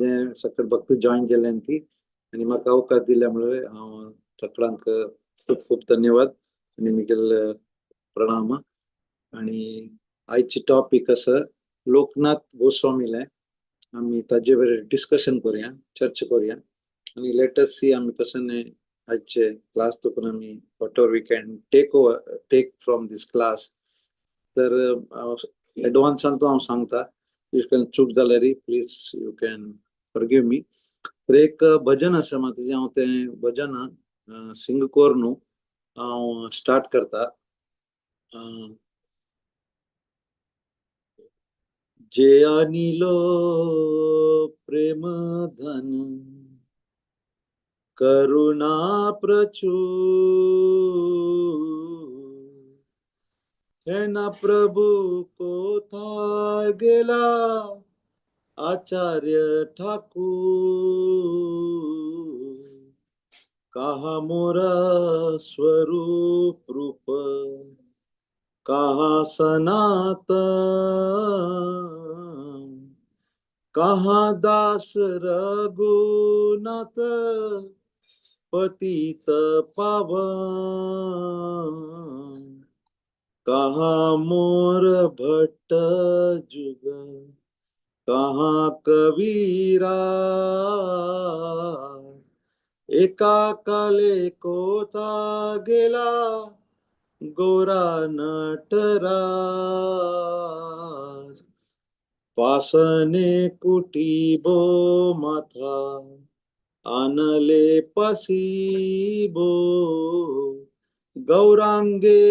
जे सकट भक्त जॉईन केल्यान ती आणि म्हाका अवकाश दिल्यामुळे हांव सगळ्यांक खूप खूप धन्यवाद आणि मिगेल प्रणाम. आणि आयची टॉपिक असं लोकनाथ गोस्वामीले आम्ही ताजे वयर डिस्कशन करूया, चर्चा करूया आणि लेटस सी आम्ही कसं आजचे क्लास तकून आम्ही whatever we can take from this class. तर एडवान्सान तो हांव सांगता, चूक जाल्यार please you can forgive me. तर एक भजन आसा मात हांव तें भजन सिंग कोर न्हू हांव स्टार्ट करता. जे आणिलो प्रेम धन करुणा प्रचुर है ना प्रभु कोथा गेला आचार्य ठाकुर कहा मोरा स्वरूप रूप कहा सनातन कहा दास रघुनाथ पतित पावन कहा मोर भट्ट जुग कहा कबीरा एका काले कोथा गेला गोरा नटराज पासने कुटीबो माथा आनले पसीबो गौरांगे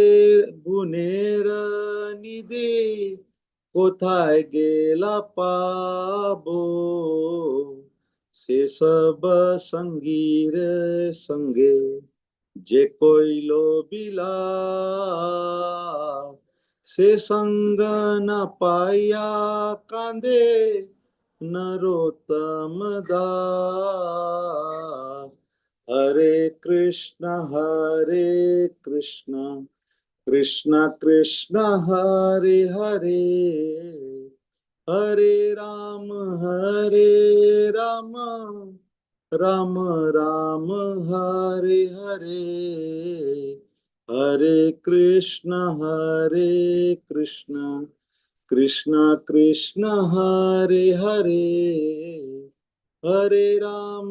गुनेर निधी कोथाय गेला पाबो से सब संगीर संगे जे कोइलो बिला से संग न पाया कांदे नरोत्तम दास हरे कृष्ण कृष्ण कृष्ण हरे हरे हरे राम राम राम हरे हरे हरे कृष्ण कृष्ण कृष्ण हरे हरे हरे राम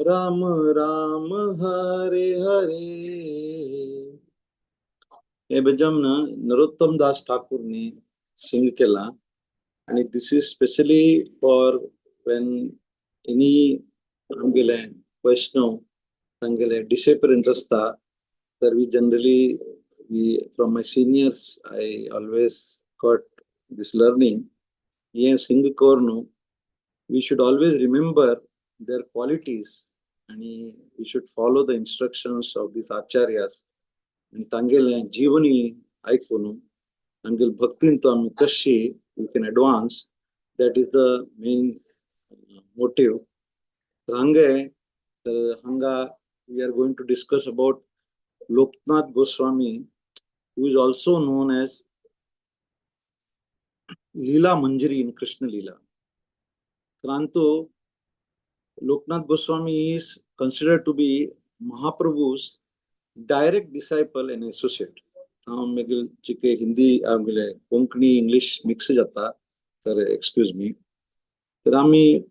राम राम हरे हरे. हे भजन नरोत्तम दास ठाकूरनी सिंग केला आणि this is especially for when any आमगेले वैष्णव तांगेले डिसेपरन्स असता. तर we generally from my seniors I always got this learning. हे सिंग कोर न्हू, we should always remember their qualities आणि we should follow the instructions of this acharyas आणि तांगेले जीवनी ऐकून तांगेल भक्तीन तो आम्ही कशी we can advance. That is the main motive. तर हांगा we are going to discuss about Loknath Goswami, who is also known as Leela Manjari in Krishna Leela. Tranto Loknath Goswami is considered to be Mahaprabhu's direct disciple and associate. Hindi Konkani English mix जाता तर excuse me. तर आम्ही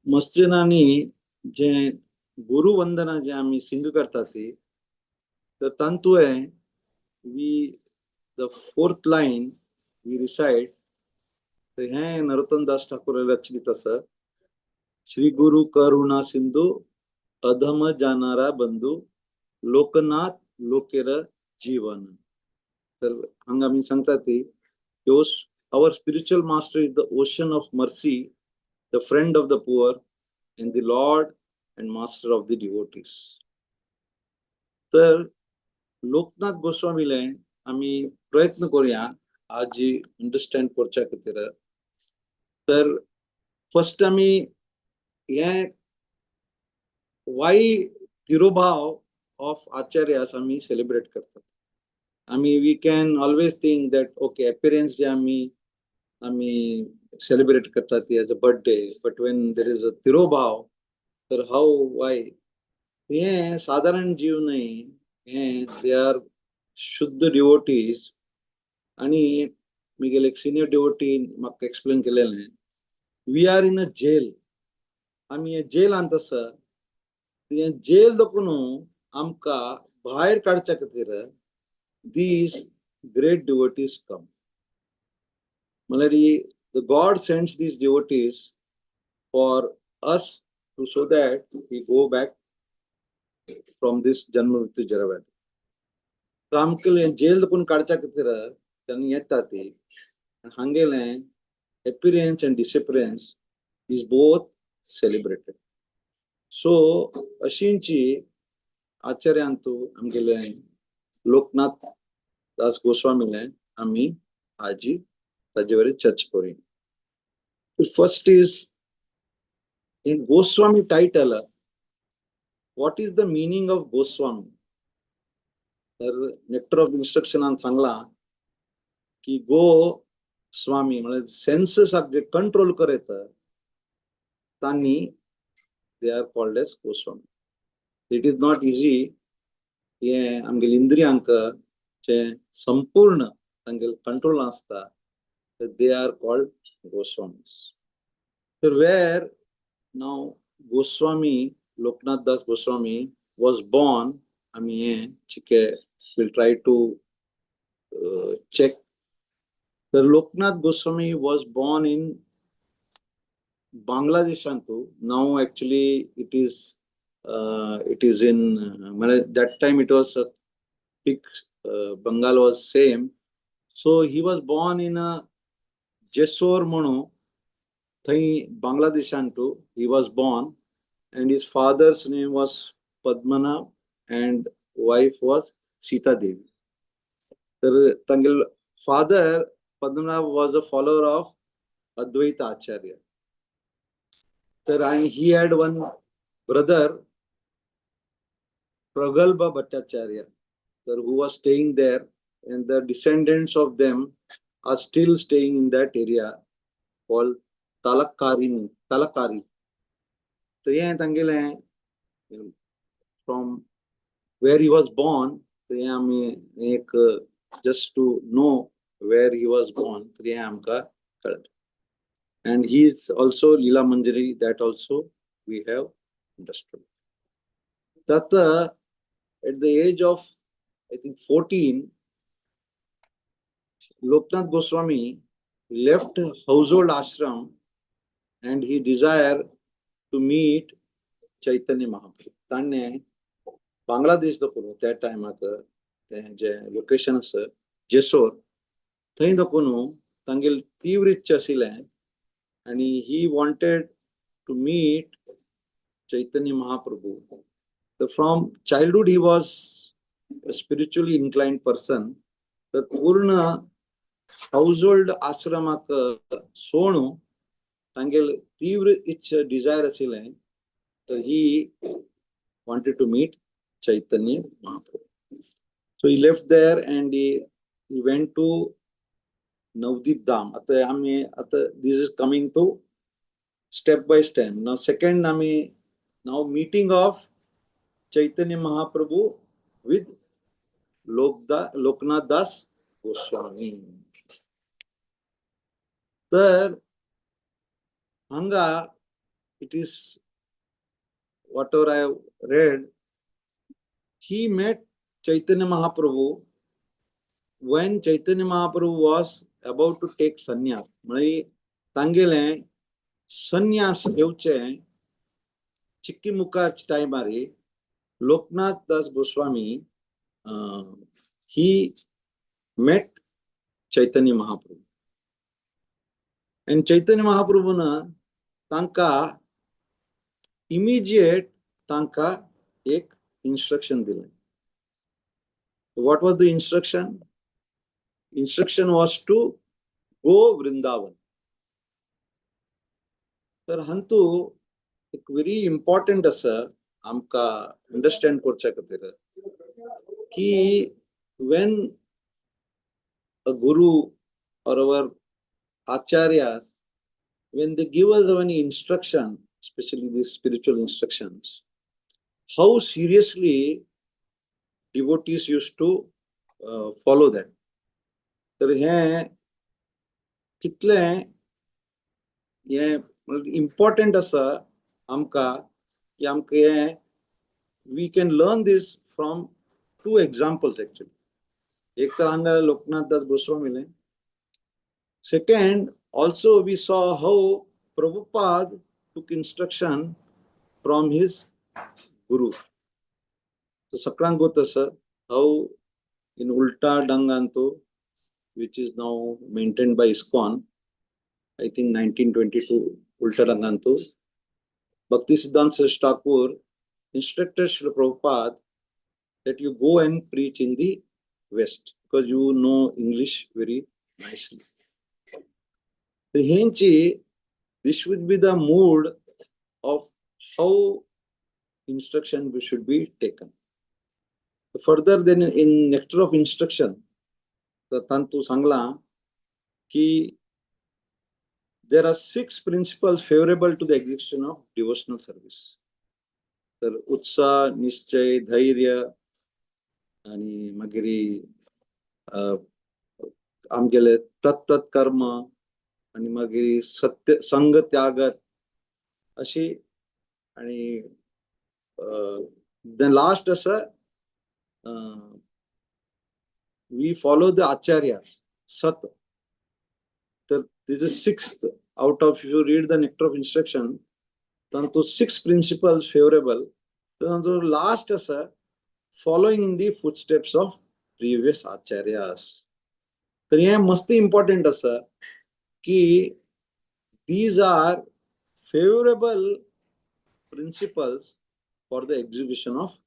मस्जिदांनी जे गुरु वंदना जे आम्ही सिंग करता ती तर तांतुळे we the fourth line we reside. तर हे नरोत्तम दास ठाकूर रचित असं श्री गुरु करुणा सिंधू अधम जाणारा बंधू लोकनाथ लोकेर जीवन. तर हांगा मी सांगता ती our spiritual master is the ocean of mercy, the friend of the poor and the Lord and master of the devotees. तर लोकनाथ गोस्वामीले आम्ही प्रयत्न करूया आज अंडरस्टँड करच्या खातीर. तर फर्स्ट आम्ही हे वाई तिरोभाव ऑफ आचार्यास आम्ही सेलिब्रेट करतात. आम्ही we can always think that okay appearance जे आम्ही आम्ही सेलिब्रेट करतात as a birthday, but when there is a तिरोभाव, तर हाऊ वाय हे साधारण जीव नाही, हे दे आर शुद्ध डिवोटीज. आणि मी गेले एक सिनियर डिवोटी म्हाका एक्सप्लेन केलेलें, we are in a jail. आम्ही जेल आणत सर, जेल देखून आमकां भायर काडच्या खातीर these great devotees come. Malari, the God sends these devotees for us to so that we go back from this Janma Mrityu Jaravadi. आमकां jail देखून काडच्या खातीर त्यांनी येता ती हांगेले appearance and disappearance is both celebrated. So अशींची आचार्यांतू आमगेले लोकनाथ दास गोस्वामीले आम्ही आजी ताजेवर church करूया. First is a Goswami title. What is the meaning of Goswami? तर नेक्टर ऑफ इन्स्ट्रक्शन सांगला की गो स्वामी म्हणजे सेन्सेस जे कंट्रोल करत तांनी they are called as Goswami. It is not easy हे आमगे इंद्रियांक जे संपूर्ण तांगे कंट्रोल आसता, दे आर कॉल्ड गोस्वामी. तर वेर नाव गोस्वामी लोकनाथ दास गोस्वामी was born, आम्ही हे चिके विल ट्राय टू check. तर Loknath Goswami was born in Bangladesh. Now actually it is in that time it was a big Bengal was same. So he was born in a Jessore Mono, Bangladesh. He was born, and his father's name was Padmanav and wife was Sita Devi. The Tangal father Padmanav was a follower of Advaita Acharya. And he had one brother, Pragalbha Bhattacharya, who was staying there, and the descendants of them are still staying in that area called Talakari. So, from where he was born, just to know where he was born, and he is also Leela Manjari, that also we have understood. That at the age of, I think, 14, Loknath Goswami left household ashram and he desired to meet Chaitanya Mahaprabhu. Tanne Bangladesh dokunu that time location is Jessore. Thai dokunu tangil तीव्र इच्छा आशिल्लें and he wanted to meet Chaitanya Mahaprabhu. So from childhood he was a spiritually inclined person. The Purna household ashramak sonu tangel tivra ichha desire asile, so he wanted to meet Chaitanya Mahaprabhu. So he left there and he went to Navdeep Dham. This is coming to step by step. Now second now meeting of Chaitanya Mahaprabhu with Loknath Das Goswami. Third, Hanga, it is whatever I have read, he met Chaitanya Mahaprabhu when Chaitanya Mahaprabhu was about to take sannyas. Tangele sannyas heuche chikki mukha time ari Loknath Das Goswami he met Chaitanya Mahaprabhu. And Chaitanya Mahaprabhu na tanka immediate tanka ek instruction dile. What was the instruction? Instruction was to go Vrindavan. तर हंतु एक very important असं आमका understand करच्या खातीर की when a guru or our acharyas, when they give us any instruction, especially these spiritual instructions, how seriously devotees used to follow that. तर हे कितले हे important असा आमका की आमका हे we can learn this from two examples actually. एक तर हांगा लोकनाथ दास गोस्वामीले. Second, also we saw how Prabhupada took instruction from his guru. So Sakrang Gotasa, how in Ulta Danganto, which is now maintained by ISKCON, I think 1922, Ulta Danganto, Bhaktisiddhanta Saraswati Thakur instructed Srila Prabhupada that you go and preach in the West because you know English very nicely. So henchi, this would be the mood of how instruction should be taken. Further, then in Nectar of Instruction, the Tantu Sangla, ki there are 6 principles favorable to the execution of devotional service. तर उत्साह, निश्चय, धैर्य आणि मागीर आमगेले तत्त कर्म आणि मागीर सत्य संग त्यागत अशी आणि the last असा we follow the acharyas, sat. This is 6th out of, if you read the Nectar of Instruction, then to 6 principles favorable. Then the last is following in the footsteps of previous acharyas. So this must be important कि these are favorable principles for the execution of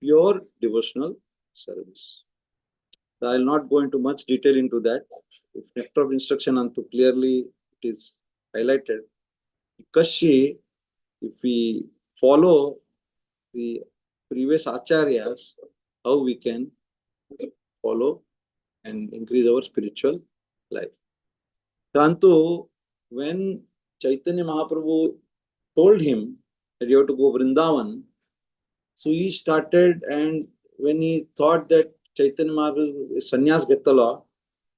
pure devotional service. So I will not go into much detail into that. If Nectar of Instruction and clearly it is highlighted. Kashi, if we follow the previous acharyas, how we can follow and increase our spiritual life. Tantu, when Chaitanya Mahaprabhu told him that you have to go Vrindavan, so he started, and when he thought that Chaitanya Mahaprabhu sannyas घेतला,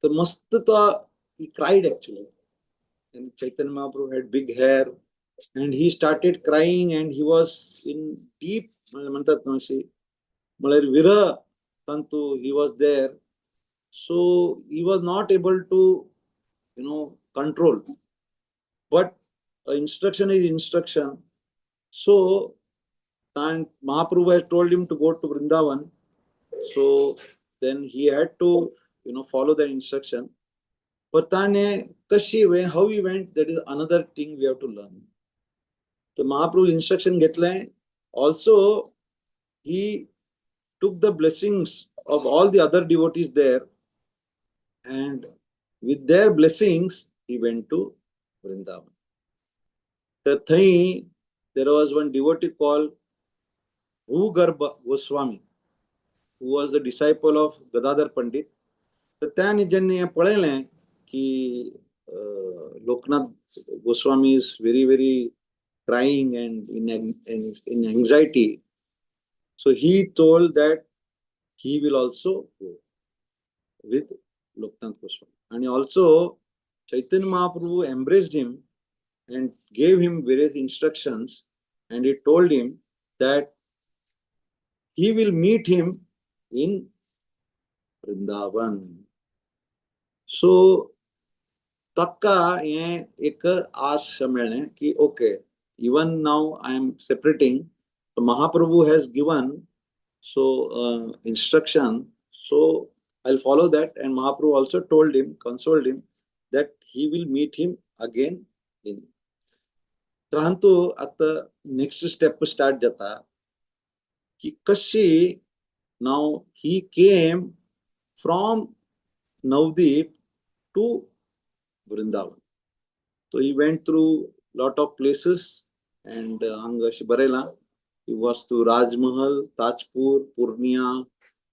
तर मस्त he cried actually. And Chaitanya Mahaprabhu had big hair, and he started crying, and he was in deep म्हणतात ना अशी मला विरह tantu he was there, so he was not able to control. But instruction is instruction. So and Mahaprabhu has told him to go to Vrindavan, so then he had to follow the instruction. But how he went, that is another thing we have to learn. The Mahaprabhu instruction घेतलाय. Also, he took the blessings of all the other devotees there, and with their blessings, he went to Vrindavan. There was one devotee called Bhugarbha Goswami, who was the disciple of Gadadhar Pandit. तर त्याने ज्यांनी पळयलें की Loknath Goswami is very, very crying and in anxiety. So he told that he will also go with Loknath Goswami. And also Chaitanya Mahaprabhu embraced him and gave him various instructions, and he told him that he will meet him in Vrindavan. So takka ye ek aas मेळ्ळें की okay, even now I am separating. So Mahaprabhu has given instruction, so I'll follow that. And Mahaprabhu also told him, consoled him, that he will meet him again in. Trantu at the next step start jata ki kashi now he came from Navdeep to Vrindavan. So he went through lot of places, and Angash Barela, he was to Rajmahal, Tajpur, Purnia,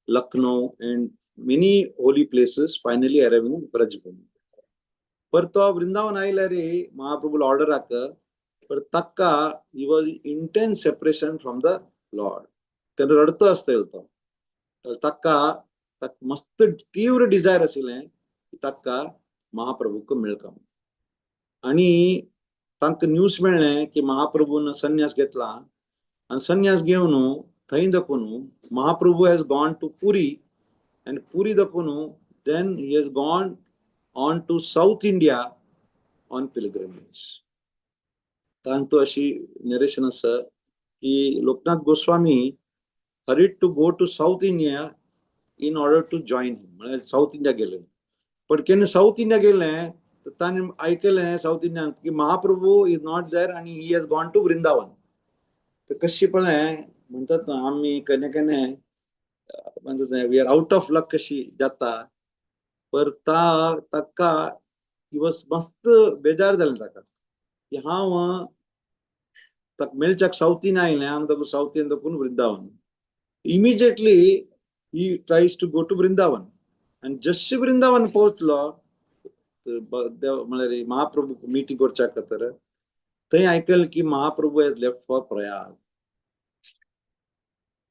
Lucknow, and many holy places, finally arriving in Brajbhumi. पर तो वृंदावन आयला रे Mahaprabhu order आक पर तक्का he was intense separation from the Lord तेन्ना रडतो आसतलो तो तक्का मस्त तीव्र डिझायर आशिल्लें की तक्का महाप्रभूक मेळका आणि तांकां न्यूज मेळ्ळें की महाप्रभून संन्यास घेतला आणि संन्यास घेवन थंय देखून Mahaprabhu has gone to Puri and Puri dakunu then he has gone on to South India on pilgrimage. तांतो अशी नरेशन आसा की Loknath Goswami hurried to go to South India in order to join him. म्हणजे साऊथ इंडिया गेले पण केन्ना साऊथ इंडिया गेले तर ताणें ऐकलें साऊथ इंडियान की महाप्रभू इज नॉट देर आणि he has gone to Vrindavan. तर कशी पळय म्हणतात ना आम्ही केन्ना केन्ना म्हणतात we are out of luck कशी जाता पर ताका दिवस मस्त बेजार जालें ताका की हांव ताका मेळच्याक सावथीन आयलें हांव ताका सावथीन देखून Vrindavan. Immediately he tries to go to Vrindavan आनी जशी वृंदावन पोवचलो म्हळ्यार महाप्रभू मिटींग करच्या खातीर थंय आयकलें की Mahaprabhu has left for Prayag.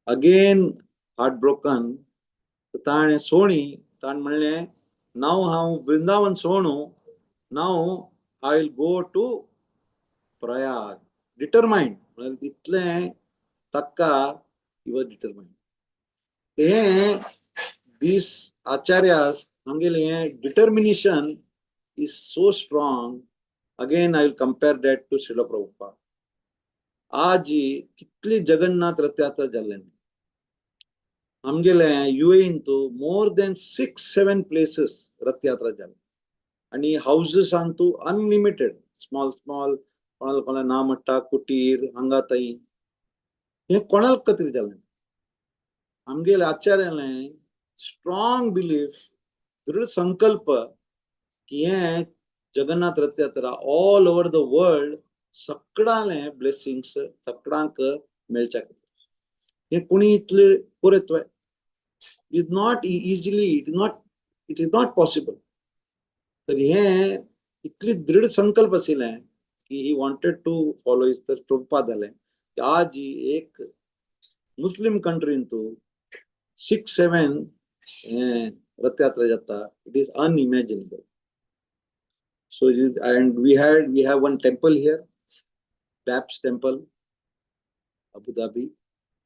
Again heart broken ताणें सोणी ताणें म्हणलें नाव हांव वृंदावन सोणू नाव I will go to Prayag. Determined म्हळ्यार इतलें ताका ही वॉज डिटरमाइंड. हे दीस आचार्यास आमगेलें हें determination is so strong. Again I will compare that to Srila Prabhupada. आज कितली जगन्नाथ रथ यात्रा जाल्ले आमगेले युएईन तो मोर देन 6-7 प्लेसेस रथ यात्रा जाली आणि हाऊसेस तू अनलिमिटेड स्मॉल स्मॉल कोणाला कोणाला ना म्हणटा कुटीर हांगा थंय हे कोणाला खातीर जालें. आमगेले आचार्यालें स्ट्रॉंग बिलीफ दृढ संकल्प की हे Jagannath Rath Yatra all over the world सगळ्यांले ब्लेसिंग्स सगळ्यांक मेळच्या हे कोणी इतले पुरत्व is not easily it is not possible. तर हे इतली दृढ संकल्प आशिल्लें की he wanted to follow is तर प्रभुपाद जालें की आज एक मुस्लिम कंट्रीन तू 6-7 रथ यात्रा जाता. It is unimaginable. So it is, and we have one temple here, Babs Temple, Abu Dhabi.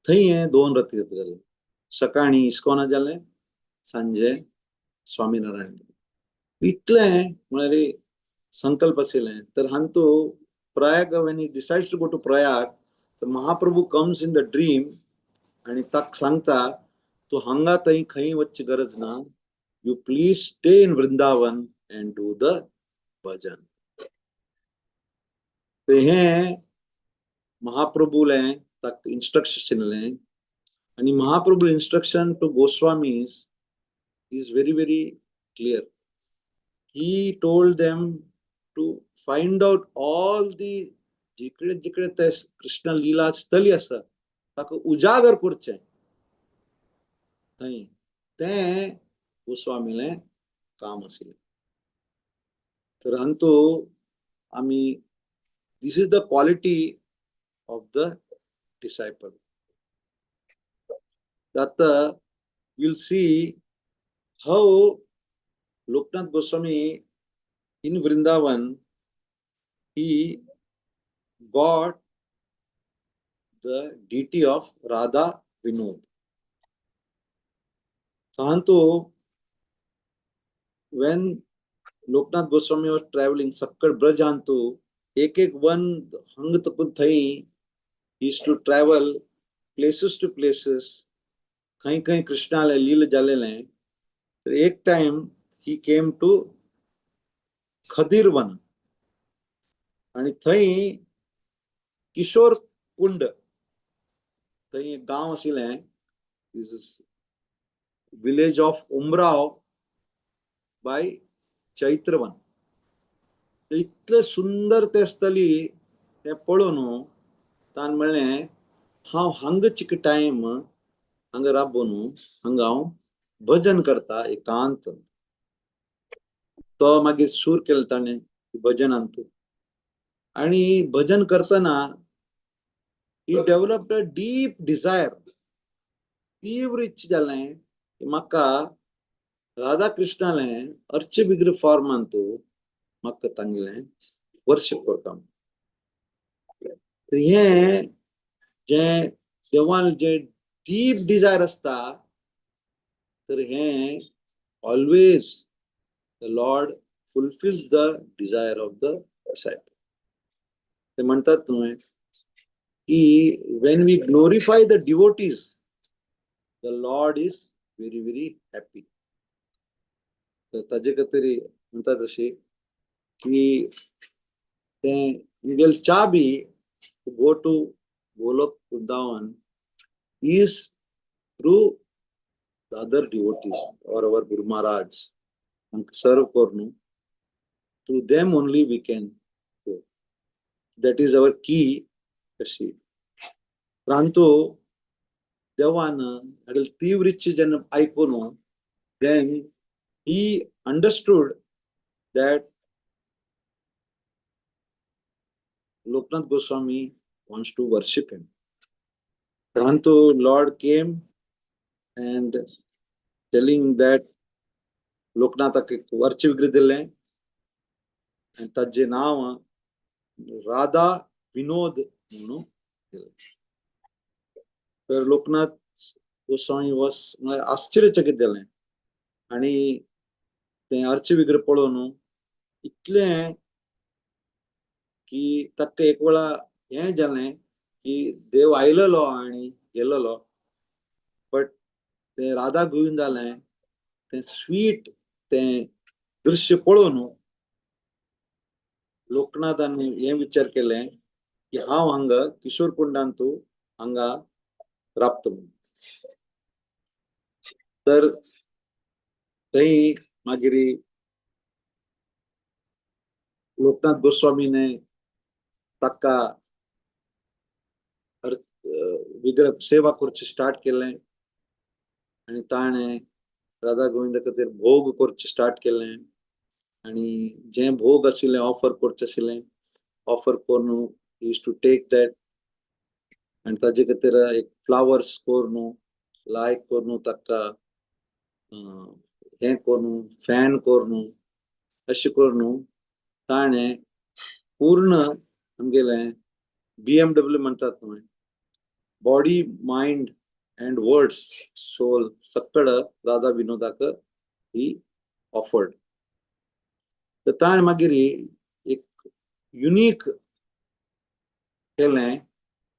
थंय हे 2 रथ यात्रा जाले. सकाळी इस्कॉना जाले सांजे स्वामीनारायण. इतलें म्हळ्यार संकल्प आशिल्लें. तर हांतू Prayag when he decides to go to Prayag तर Mahaprabhu comes in the dream आणि ताक सांगता तू हांगा थंय खंय वचची गरज ना. You please stay in Vrindavan and do the bhajan. ते हे महाप्रभूलें ताक इंस्ट्रक्शन दिलें आणि Mahaprabhu instruction to Goswamis is very clear. He told them to find out all the जिकडे जिकडे ते कृष्ण लीला स्थली आसा ताका उजागर करचें थंय तें गोस्वामीलें काम आशिल्लें. तर हांतू आमी this is the quality of the disciple. that you'll see how Loknath Goswami in Vrindavan he got the deity of Radha Vinod. So when Loknath Goswami was traveling Sakkad Braj antu एक one हंग तकून थंय he used to travel places to places. खंय खंय कृष्णाले लील जालेलें. तर एक time he came to खदीरवन आणि थंय किशोर कुंड थंय एक गांव आशिल्लें. Village of Umrao by Chaitravan. इतले सुंदर ते स्थली ते पळोवन तान म्हणलें हांव हांगचिक टाइम हांगा राबून हांगा हांव भजन करता एकांत. तो मागीर सूर केलो ताणें भजनांत. आणि भजन करतना he developed a deep desire, तीव्र इच्छा जालें की म्हाका राधा कृष्णालें अर्च बिग्र फॉर्मांत म्हाका तांगेलें वर्शीप करता. तर हे जे देवान जे डीप डिझायर असता, तर हे always the lord fulfils the desire of the disciple. ते म्हणतात न्हू की when we glorify the devotees, the Lord is very very happy. तर ताजे खातीर म्हणतात अशी की ते मुगेल चा B go to Golok Vrindavan is through the other devotees or our Guru Maharaj and serve kornu. Through them only we can go. That is our key. कशी परंतु देवान तीव्र इच्छा जेन्ना ऐकून then he understood that Loknath Goswami wants to worship him. Prantu Lord came and telling that Loknathake वर्ष विग्रह दिले and ताजे नाव राधा विनोद म्हणून दिले. तर लोकनाथ गोस्वामी was आश्चर्यचकित जालें आणि ते अर्च विग्रह पळोवन इतलें की ताका एक वेळा हें जालें की देव आयलेलो आणि गेलेलो, बट ते राधा गोविंदालें ते स्वीट ते दृश्य पळोवन लोकनाथान हें विचार केलें की हांव हांगा किशोर कुंडांत हांगा राबता म्हणून. तर थंय मागीर लोकनाथ गोस्वामीने ताका विग्रह सेवा करची स्टार्ट केलें आणि ताणें राधा गोविंदा खातीर भोग करचें स्टार्ट केलें आणि जे भोग आशिल्लें ऑफर करचें आशिल्लें ऑफर करून he used to take that आणि ताजे खातीर एक फ्लावर्स करून लायक करून ताका हें करून फॅन करून अशें करून ताणें पूर्ण आमगेलें BMW म्हणटात न्हू body mind and words soul सक्कड राधा विनोदाक ही ऑफर्ड. तर ताण मागीर एक युनिक केलें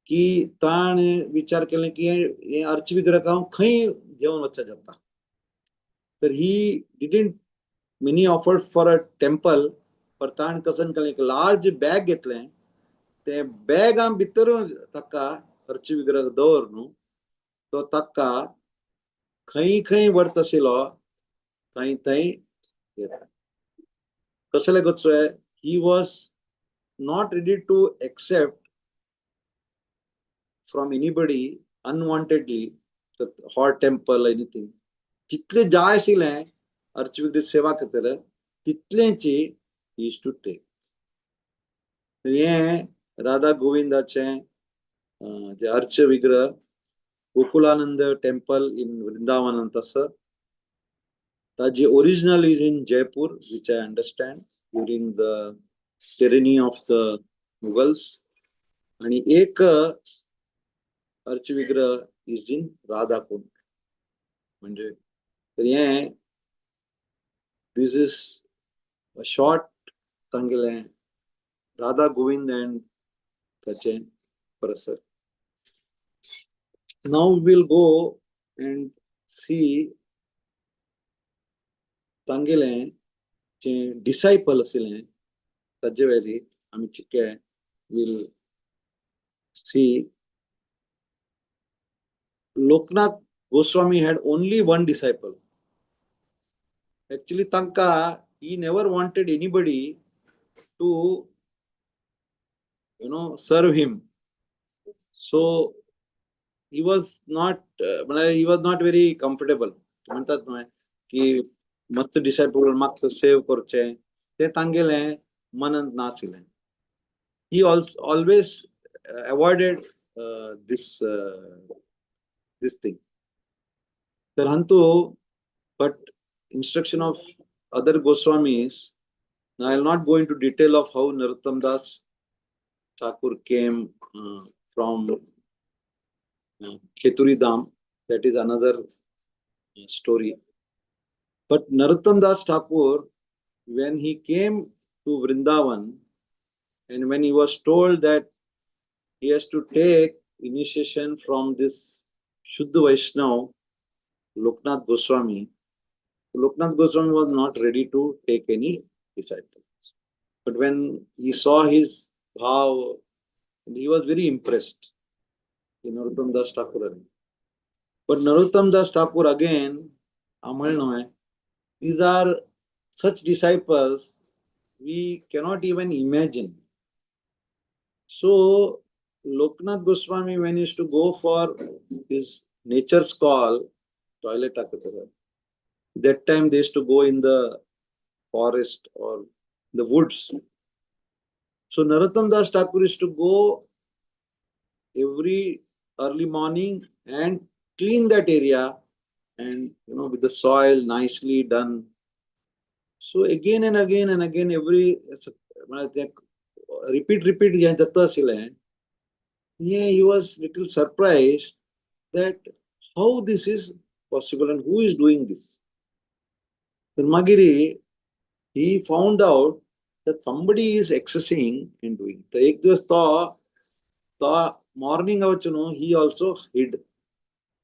की ताणें विचार केलें की हे अर्च विग्रह हांव खंय घेवन वचचें जाता. तर he didn't mini offered for a temple, पर ताण कसन केलें एक लार्ज बॅग घेतलें, ते बॅगां भितर ताका अर्च विग्रह दवरून तो ताका खंय खंय व्हरता आशिल्लो थंय थंय घेता. कसले गोचोय he was not ready to accept from anybody unwantedly the hot temple anything. जितले जाय आशिल्लें अर्च विग्रह सेवा खातीर तितलेंची he used to take. हें राधा गोविंदाचें जे अर्च विग्रह Gokulananda temple in Vrindavan antasa. The original is in Jaipur, which I understand during the tyranny of the Mughals. And एक urge विग्रह is in Radhakund. म्हणजे तर हे this is a short तांगेलें Radha Govind and ताचें प्रसर. Now we will go and see तांगेलें जे disciple आशिल्लें ताजे वेरी आमी चिके will see. Loknath Goswami had only one disciple. Actually tanka he never wanted anybody to serve him. So he was not very comfortable. म्हणतात की मस्त डिसाइपल मागचं सेव करचे ते तांगेले मनंत नासिलें. He always avoided this thing. But instruction of other Goswamis, now I will not go into detail of how Narottam Das Thakur came from Kheturi Dham. That is another story. But Narottam Das Thakur, when he came to Vrindavan, and when he was told that he has to take initiation from this Shuddha Vaishnav, Loknath Goswami was not ready to take any disciples. But when he saw his bhav, he was very impressed in Narottam Das Thakur. But Narottam Das Thakur again, these are such disciples we cannot even imagine. So Loknath Goswami, when he used to go for his nature's call, toilet, that time they used to go in the forest or the woods. So Narottam Das Thakur used to go every early morning and clean that area, and with the soil nicely done. So again and again and again, every repeat he was little surprised that how this is possible and who is doing this. Then Magiri, he found out that somebody is accessing and doing. The ek divas the morning he also hid.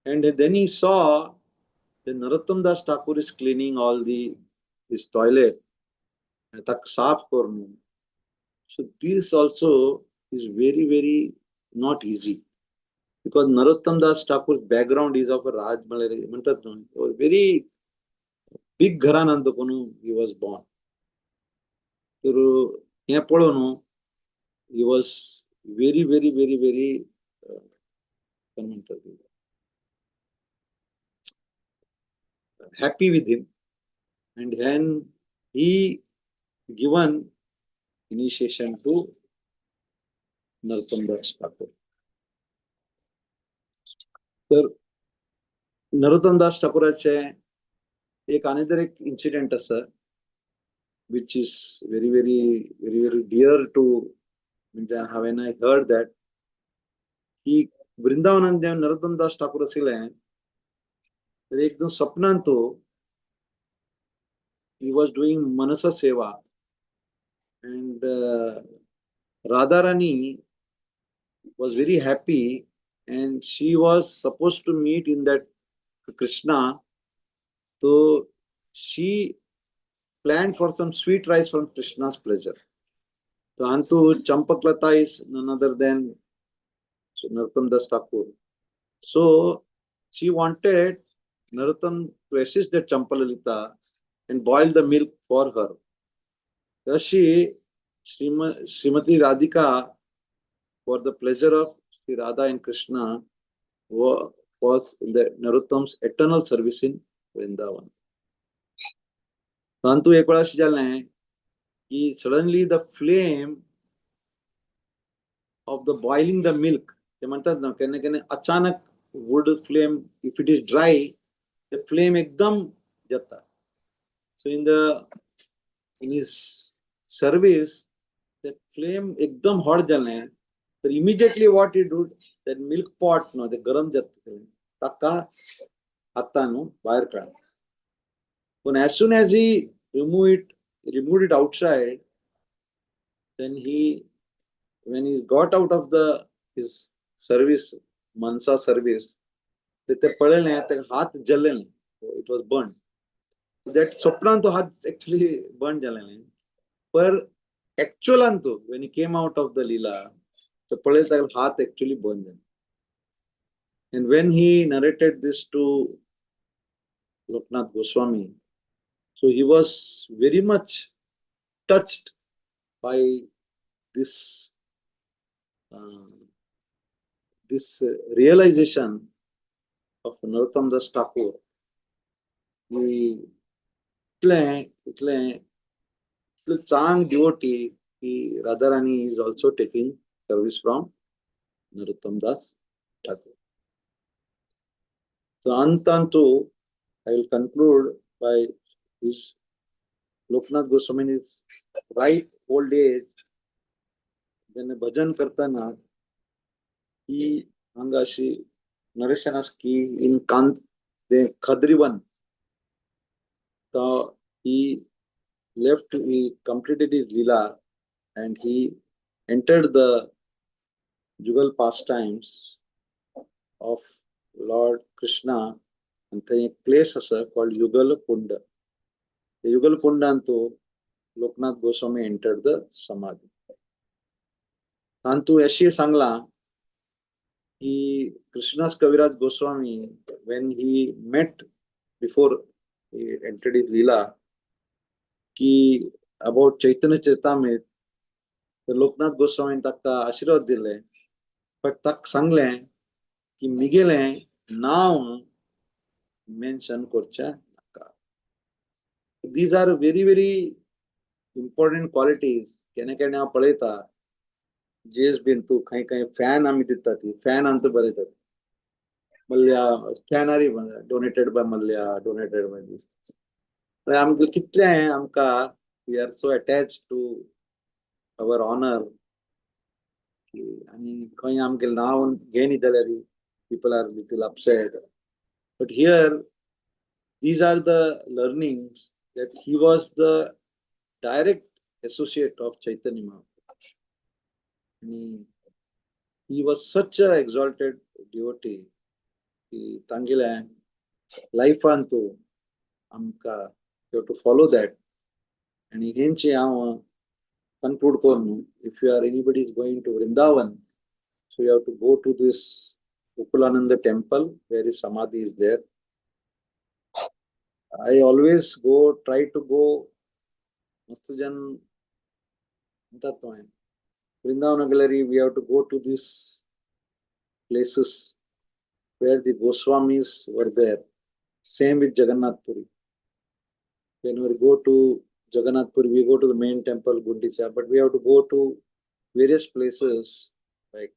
And then he saw that Narottam Das Thakur is cleaning all his toilet. So this also is very, very not easy. Because Narottam Das Thakur's background is of a Rajmalari, very big Gharanandakonu he was born. So he was very, very, very, very happy with him, and then he given initiation to Narottam Das Thakur. तर Narottam Das Thakuraचे another incident asa, which is very, very, very, very dear to when I heard that he Vrindavan Narottam Das Thakur asile, ekdam sapnanto he was doing Manasa Seva, and Radharani was very happy, and she was supposed to meet in that Krishna. So she planned for some sweet rice from Krishna's pleasure. So Antu Champaklata is none other than Narottam Das Thakur. So she wanted Narottam to assist that Champalalita and boil the milk for her. Thus she, Srimati Radhika, for the pleasure of Sri Radha and Krishna, was in the Narottam's eternal service in Vrindavan. Antu ek वेळा अशी झालें की suddenly the flame of the boiling the milk, ते म्हणतात ना केन्ना केन्ना अचानक wood flame, if it is dry, the flame एकदम जाता. So in his service, the flame एकदम hot झालें. So immediately what he did, that milk pot, the garam jatta, taka hattanu bahar kaad. But as soon as he removed it outside, then when he got out of his service, Mansa service, it was burned. That Sopranto had actually burned jalene. But actualanto, when he came out of the Leela, the Paletagal Hath actually burned them. And when he narrated this to Loknath Goswami, so he was very much touched by this realization of Narottam Das Thakur. He इतले चांग devotee की Radharani is also taking service from Narottam Das Thakur. So Antantu, I will conclude by his Loknath Goswami's ripe old age. Then bhajan kartana, he angashi nareshanaski in Kant the Khadrivan. So he completed his lila and he entered the jugal pastimes of Lord Krishna and the place called Yugal Kunda. The Yugal Kunda antu Loknath Goswami entered the Samadhi. Antu yashi sangla he Krishna's Kaviraj Goswami, when he met before he entered his lila, ki about Chaitanya Charitamrita, the Loknath Goswami takka आशीर्वाद दिले, but tak सांगले की मिगेले नाव mention करचा नका. These are very very important qualities. केने केने आप पळेता जेस बिंतू काही काही फॅन आम्ही दितात ती फॅन अंत बरयतात Mallya canary donated by Mallya donated by this आमकां कितले आमकां we are so attach to our honour आणि खंय आमगे नाव घेयनी जाल्यार people are little upset. But here these are the learnings that he was the direct associate of Chaitanya Mahaprabhu. He was such an exalted devotee. He Tangila life antu amka you have to follow that. And he henchi conclude kornu. If you are anybody is going to Vrindavan, so you have to go to this Upulananda temple where his samadhi is there. I always try to go Mastajan Vrindavan Gallery, we have to go to these places where the Goswamis were there. Same with Jagannath Puri. When we go to Jagannath Puri, we go to the main temple, Gundicha, but we have to go to various places like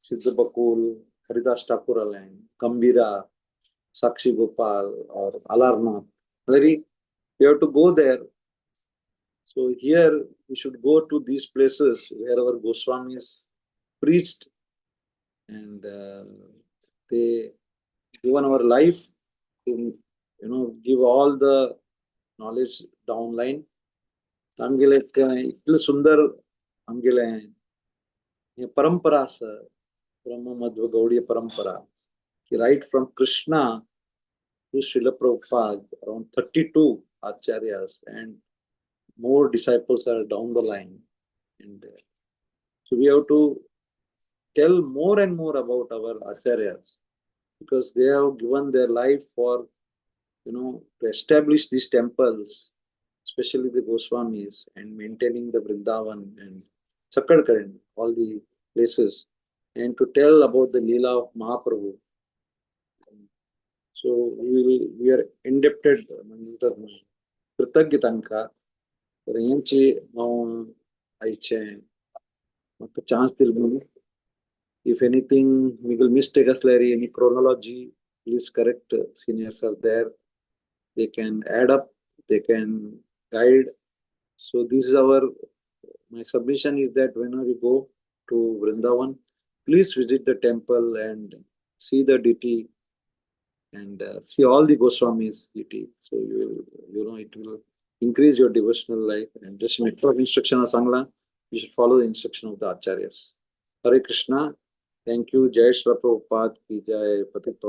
Siddhabakul, Haridas Thakur Alayne, Kambira, Sakshi Gopal, or Alarnath. We have to go there. So here we should go to these places where our Goswamis preached and they given our life to give all the knowledge downline. Amgele itlu sundar amgele parampara sa Brahma Madhva Gaudiya parampara. Right from Krishna to Srila Prabhupada, around 32 acharyas and more disciples are down the line. And so we have to tell more and more about our acharyas because they have given their life for to establish these temples, especially the Goswamis, and maintaining the Vrindavan and Sakkarkaran, all the places, and to tell about the Leela of Mahaprabhu. So we are indebted Kritagyatanka for Inchi Aiche chance till if anything we will mistake us Larry, any chronology, please correct. Seniors are there. They can add up, they can guide. So this is my submission is that whenever you go to Vrindavan, please visit the temple and see the deity and see all the Goswamis deity. So it will increase your devotional life. And just matter of instruction of Sangla, you should follow the instruction of the Acharyas. Hare Krishna. Thank you. Jai Shri Prabhupada ki Jai. Patiton